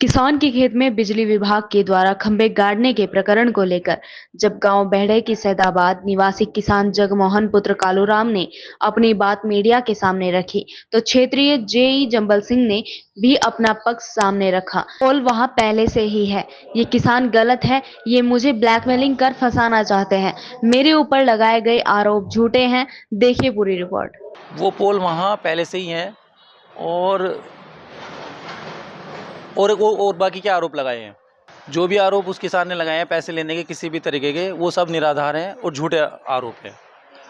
किसान के खेत में बिजली विभाग के द्वारा खंभे गाड़ने के प्रकरण को लेकर जब गांव बेहड़े की सैदाबाद निवासी किसान जगमोहन पुत्र कालूराम ने अपनी बात मीडिया के सामने रखी, तो क्षेत्रीय जेई जंबल सिंह ने भी अपना पक्ष सामने रखा। पोल वहां पहले से ही है, ये किसान गलत है, ये मुझे ब्लैकमेलिंग कर फंसाना चाहते हैं, मेरे ऊपर लगाए गए आरोप झूठे हैं। देखिए पूरी रिपोर्ट। वो पोल वहाँ पहले से ही हैं और बाकी क्या आरोप लगाए हैं। जो भी आरोप उस किसान ने लगाए हैं पैसे लेने के किसी भी तरीके के, वो सब निराधार हैं और झूठे आरोप हैं।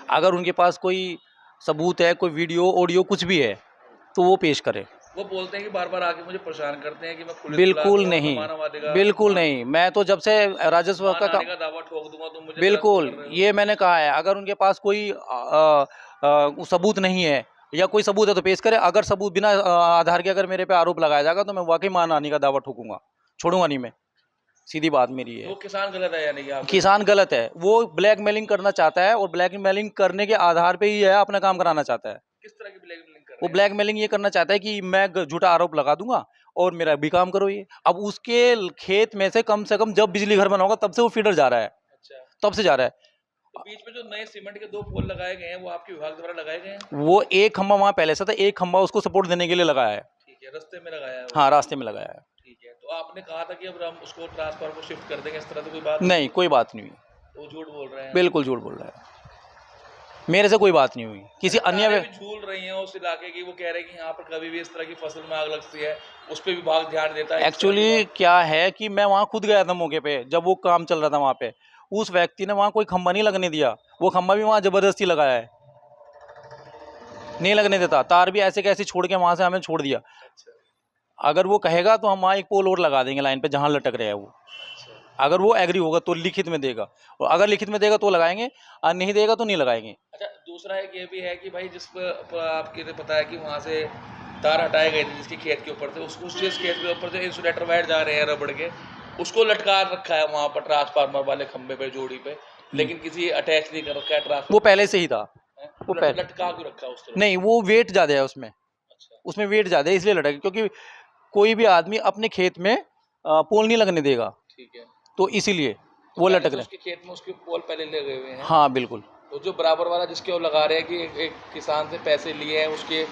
अगर उनके पास कोई सबूत है, कोई वीडियो ऑडियो कुछ भी है तो वो पेश करें। वो बोलते हैं कि बार बार आके मुझे परेशान करते हैं कि मैं पुलिस बिल्कुल नहीं, बिल्कुल नहीं। मैं तो जब से राजस्व का दावा ठोक दूंगा तो मुझे बिल्कुल ये मैंने कहा है। अगर उनके पास कोई सबूत नहीं है या कोई सबूत है तो पेश करें। अगर सबूत बिना आधार के अगर मेरे पे आरोप लगाया जाएगा तो मैं वाकई मानहानि का दावा ठोकूंगा, छोड़ूंगा नहीं मैं। सीधी बात मेरी है। वो किसान गलत है यानी कि किसान गलत है, वो ब्लैकमेलिंग करना चाहता है और ब्लैकमेलिंग करने के आधार पे ही है अपना काम कराना चाहता है। किस तरह की ब्लैकमेलिंग कर रहे हैं? वो ब्लैकमेलिंग ये करना चाहता है कि मैं झूठा आरोप लगा दूंगा और मेरा भी काम करो ये। अब उसके खेत में से कम जब बिजली घर बना होगा तब से वो फीडर जा रहा है। अच्छा, तब से जा रहा है। तो बीच में जो नए सीमेंट के 2 पोल लगाए गए हैं वो आपके विभाग द्वारा लगाए गए हैं? वो एक खंभा वहां पहले से था, एक खंभा उसको सपोर्ट देने के लिए लगाया है। ठीक है, रास्ते में लगाया है वो। हाँ, रास्ते में लगाया है। ठीक है, तो आपने कहा था कि अब हम उसको ट्रांसफार्मर को शिफ्ट कर देंगे, इस तरह से कोई बात नहीं, कोई बात नहीं हुई। तो वो झूठ बोल रहे हैं? बिल्कुल झूठ बोल रहा है। मेरे से कोई बात नहीं हुई किसी अन्य भी झूल रही हैं उस इलाके की। वो कह रहे हैं कि यहाँ पर कभी भी इस तरह की फसल में आग लगती है, उस पर विभाग ध्यान देता है। एक्चुअली क्या है कि मैं वहाँ खुद गया था मौके पे जब वो काम चल रहा था वहाँ पे। उस व्यक्ति ने वहाँ कोई खंभा नहीं लगने दिया, वो खंभा भी वहाँ जबरदस्ती लगाया है, नहीं लगने देता। तार भी ऐसे कैसे छोड़ के वहाँ से हमें छोड़ दिया। अगर वो कहेगा तो हम वहाँ एक पोल और लगा देंगे लाइन पे जहाँ लटक रहा है वो। अगर वो एग्री होगा तो लिखित में देगा, और अगर लिखित में देगा तो लगाएंगे, और नहीं देगा तो नहीं लगाएंगे। अच्छा, दूसरा एक ये भी है कि भाई जिस पर आपके पता है कि वहाँ से तार हटाए गए थे जिसके खेत के ऊपर थे, उस जिस खेत के ऊपर से इंसुलेटर वायर जा रहे हैं रबड़ के, उसको लटका रखा है वहाँ पर ट्रांसफार्मर वाले खंबे पे, जोड़ी पे, लेकिन किसी अटैच नहीं कर रखा है ट्रांसफार्मर। वो पहले से ही था। वो पहले लटका क्यों रखा है उस तरह? नहीं, वो वेट ज़्यादा है उसमें। अच्छा, उसमें वेट ज़्यादा है इसलिए लटका, क्योंकि कोई भी आदमी अपने खेत में पोल नहीं लगने देगा। ठीक है, तो इसीलिए वो लटक रहे। उसके खेत में उसके पोल पहले लगे हुए हैं। हाँ बिल्कुल। तो जो बराबर वाला जिसके वो लगा रहे हैं कि एक किसान से पैसे लिए हैं, उसके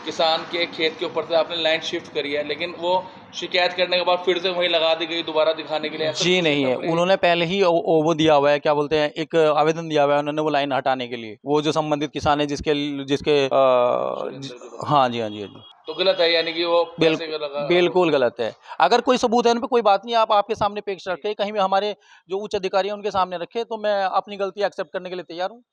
किसान के खेत के ऊपर से आपने लाइन शिफ्ट करी है, लेकिन वो शिकायत करने के बाद फिर से वहीं लगा दी गई दोबारा दिखाने के लिए। जी नहीं है, उन्होंने पहले ही वो दिया हुआ है, क्या बोलते हैं, एक आवेदन दिया हुआ है उन्होंने वो लाइन हटाने के लिए। वो जो संबंधित किसान है जिसके जिसके हाँ जी, हाँ जी, हाँ जी। तो गलत है यानी कि वो बिल्कुल गलत है। अगर कोई सबूत है उन पे कोई बात नहीं, आप आपके सामने पेश रखे, कहीं भी हमारे जो उच्च अधिकारी हैं उनके सामने रखे, तो मैं अपनी गलती एक्सेप्ट करने के लिए तैयार हूँ।